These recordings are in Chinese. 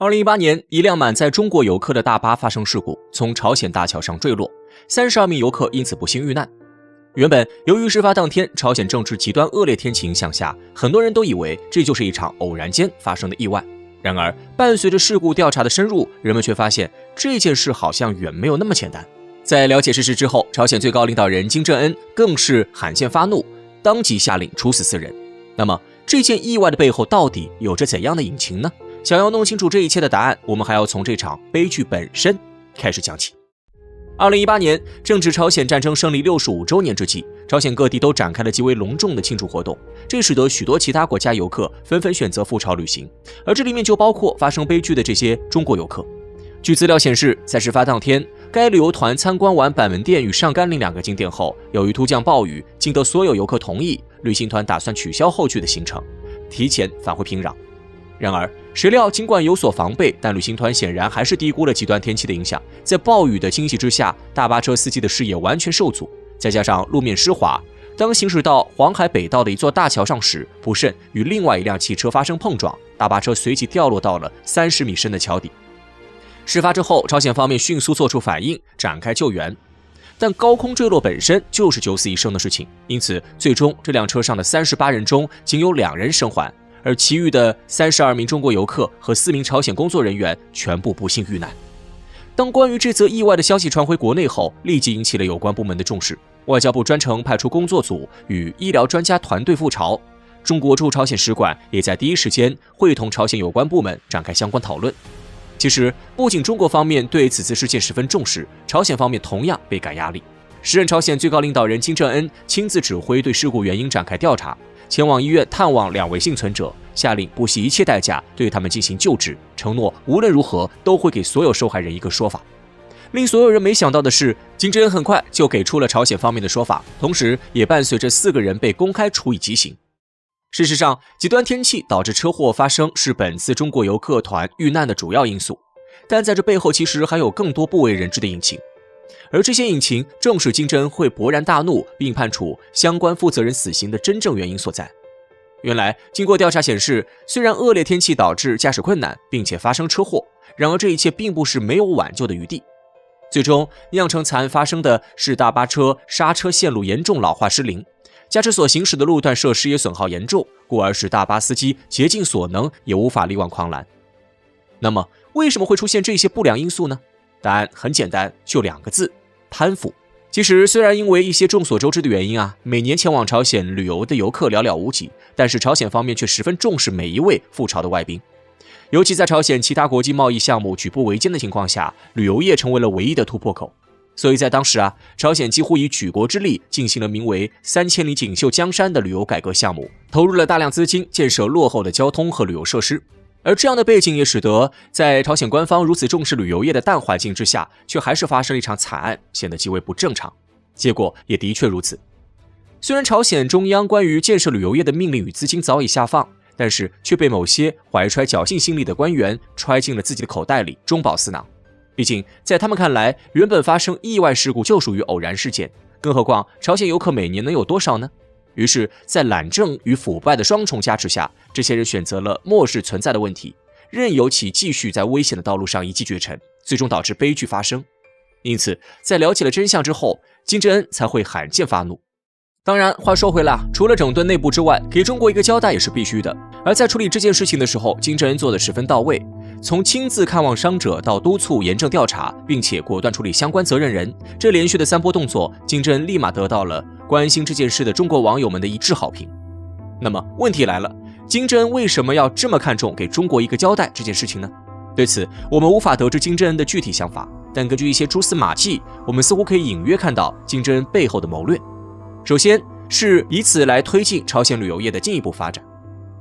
2018年，一辆满载中国游客的大巴发生事故，从朝鲜大桥上坠落，32名游客因此不幸遇难。原本由于事发当天朝鲜政治极端恶劣天气影响下，很多人都以为这就是一场偶然间发生的意外。然而，伴随着事故调查的深入，人们却发现这件事好像远没有那么简单。在了解事实之后，朝鲜最高领导人金正恩更是罕见发怒，当即下令处死4人。那么，这件意外的背后到底有着怎样的隐情呢？想要弄清楚这一切的答案，我们还要从这场悲剧本身开始讲起。2018年，正值朝鲜战争胜利65周年之际，朝鲜各地都展开了极为隆重的庆祝活动，这使得许多其他国家游客纷纷选择赴朝旅行，而这里面就包括发生悲剧的这些中国游客。据资料显示，在事发当天，该旅游团参观完板门店与上甘岭2个景点后，由于突降暴雨，经得所有游客同意，旅行团打算取消后续的行程，提前返回平壤。然而，谁料尽管有所防备，但旅行团显然还是低估了极端天气的影响。在暴雨的侵袭之下，大巴车司机的视野完全受阻，再加上路面湿滑，当行驶到黄海北道的一座大桥上时，不慎与另外一辆汽车发生碰撞，大巴车随即掉落到了30米深的桥底。事发之后，朝鲜方面迅速做出反应，展开救援。但高空坠落本身就是九死一生的事情，因此最终这辆车上的38人中仅有2人生还。而其余的32名中国游客和4名朝鲜工作人员全部不幸遇难。当关于这则意外的消息传回国内后，立即引起了有关部门的重视。外交部专程派出工作组与医疗专家团队赴朝，中国驻朝鲜使馆也在第一时间会同朝鲜有关部门展开相关讨论。其实，不仅中国方面对此次事件十分重视，朝鲜方面同样倍感压力。时任朝鲜最高领导人金正恩亲自指挥对事故原因展开调查，前往医院探望2位幸存者，下令不惜一切代价对他们进行救治，承诺无论如何都会给所有受害人一个说法。令所有人没想到的是，金正恩很快就给出了朝鲜方面的说法，同时也伴随着4个人被公开处以极刑。事实上，极端天气导致车祸发生是本次中国游客团遇难的主要因素，但在这背后其实还有更多不为人知的隐情。而这些隐情正是金正恩会勃然大怒并判处相关负责人死刑的真正原因所在。原来，经过调查显示，虽然恶劣天气导致驾驶困难并且发生车祸，然而这一切并不是没有挽救的余地。最终酿成惨案发生的是大巴车刹车线路严重老化失灵，驾驶所行驶的路段设施也损耗严重，故而使大巴司机竭尽所能也无法力挽狂澜。那么，为什么会出现这些不良因素呢？答案很简单，就2个字：贪腐。其实，虽然因为一些众所周知的原因每年前往朝鲜旅游的游客寥寥无几，但是朝鲜方面却十分重视每一位赴朝的外宾。尤其在朝鲜其他国际贸易项目举步维艰的情况下，旅游业成为了唯一的突破口。所以在当时朝鲜几乎以举国之力进行了名为3000里锦绣江山的旅游改革项目，投入了大量资金建设落后的交通和旅游设施。而这样的背景也使得在朝鲜官方如此重视旅游业的大环境之下，却还是发生了一场惨案，显得极为不正常。结果也的确如此。虽然朝鲜中央关于建设旅游业的命令与资金早已下放，但是却被某些怀揣侥幸心理的官员揣进了自己的口袋里，中饱私囊。毕竟在他们看来，原本发生意外事故就属于偶然事件，更何况朝鲜游客每年能有多少呢？于是，在懒政与腐败的双重加持下，这些人选择了漠视存在的问题，任由其继续在危险的道路上一骑绝尘，最终导致悲剧发生。因此，在了解了真相之后，金正恩才会罕见发怒。当然，话说回来除了整顿内部之外，给中国一个交代也是必须的。而在处理这件事情的时候，金正恩做得十分到位，从亲自看望伤者到督促严正调查，并且果断处理相关责任人，这连续的3波动作，金正恩立马得到了关心这件事的中国网友们的一致好评。那么问题来了，金正恩为什么要这么看重给中国一个交代这件事情呢？对此，我们无法得知金正恩的具体想法，但根据一些蛛丝马迹，我们似乎可以隐约看到金正恩背后的谋略。首先是以此来推进朝鲜旅游业的进一步发展。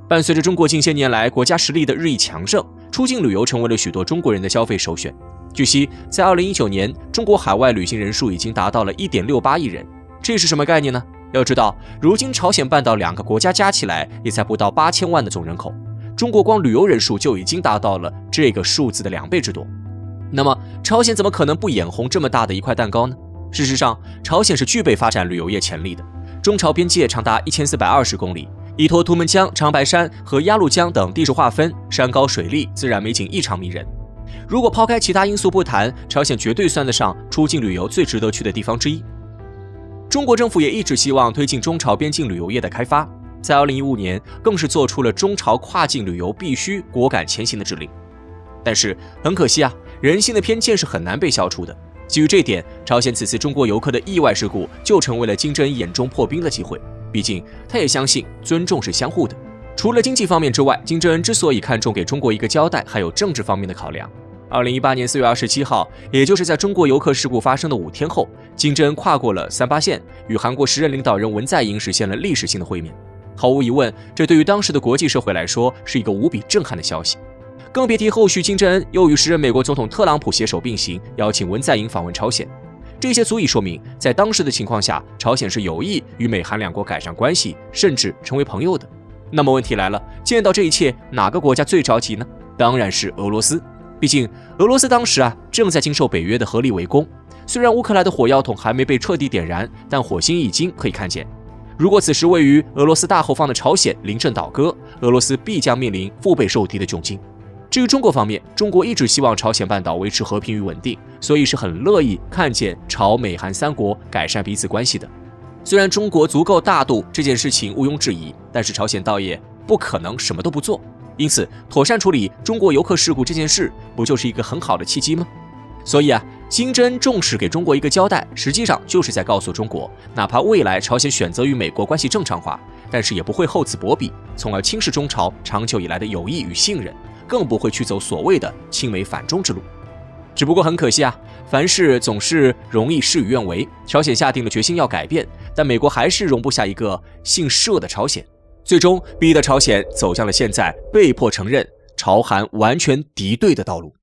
伴随着中国近些年来国家实力的日益强盛，出境旅游成为了许多中国人的消费首选。据悉，在2019年，中国海外旅行人数已经达到了 1.68 亿人。这是什么概念呢？要知道，如今朝鲜半岛2个国家加起来也才不到8000万的总人口，中国光旅游人数就已经达到了这个数字的2倍之多。那么，朝鲜怎么可能不眼红这么大的一块蛋糕呢？事实上，朝鲜是具备发展旅游业潜力的。中朝边界长达1420公里，依托图们江、长白山和鸭绿江等地势划分，山高水丽，自然美景异常迷人。如果抛开其他因素不谈，朝鲜绝对算得上出境旅游最值得去的地方之一。中国政府也一直希望推进中朝边境旅游业的开发，在2015年更是做出了中朝跨境旅游必须果敢前行的指令。但是很可惜啊，人性的偏见是很难被消除的。基于这点，朝鲜此次中国游客的意外事故就成为了金正恩眼中破冰的机会。毕竟他也相信尊重是相互的。除了经济方面之外，金正恩之所以看重给中国一个交代，还有政治方面的考量。2018年4月27号，也就是在中国游客事故发生的5天后，金正恩跨过了38线，与韩国时任领导人文在寅实现了历史性的会面。毫无疑问，这对于当时的国际社会来说是一个无比震撼的消息。更别提后续金正恩又与时任美国总统特朗普携手并行，邀请文在寅访问朝鲜。这些足以说明，在当时的情况下，朝鲜是有意与美韩两国改善关系，甚至成为朋友的。那么问题来了，见到这一切，哪个国家最着急呢？当然是俄罗斯。毕竟俄罗斯当时正在经受北约的合力围攻，虽然乌克兰的火药桶还没被彻底点燃，但火星已经可以看见。如果此时位于俄罗斯大后方的朝鲜临阵倒戈，俄罗斯必将面临腹背受敌的窘境。至于中国方面，中国一直希望朝鲜半岛维持和平与稳定，所以是很乐意看见朝美韩三国改善彼此关系的。虽然中国足够大度，这件事情毋庸置疑，但是朝鲜倒也不可能什么都不做。因此，妥善处理中国游客事故这件事，不就是一个很好的契机吗？所以金正恩重视给中国一个交代，实际上就是在告诉中国，哪怕未来朝鲜选择与美国关系正常化，但是也不会厚此薄彼，从而轻视中朝长久以来的友谊与信任，更不会去走所谓的亲美反中之路。只不过很可惜凡事总是容易事与愿违，朝鲜下定了决心要改变，但美国还是容不下一个姓社的朝鲜。最终逼得朝鲜走向了现在被迫承认朝韩完全敌对的道路。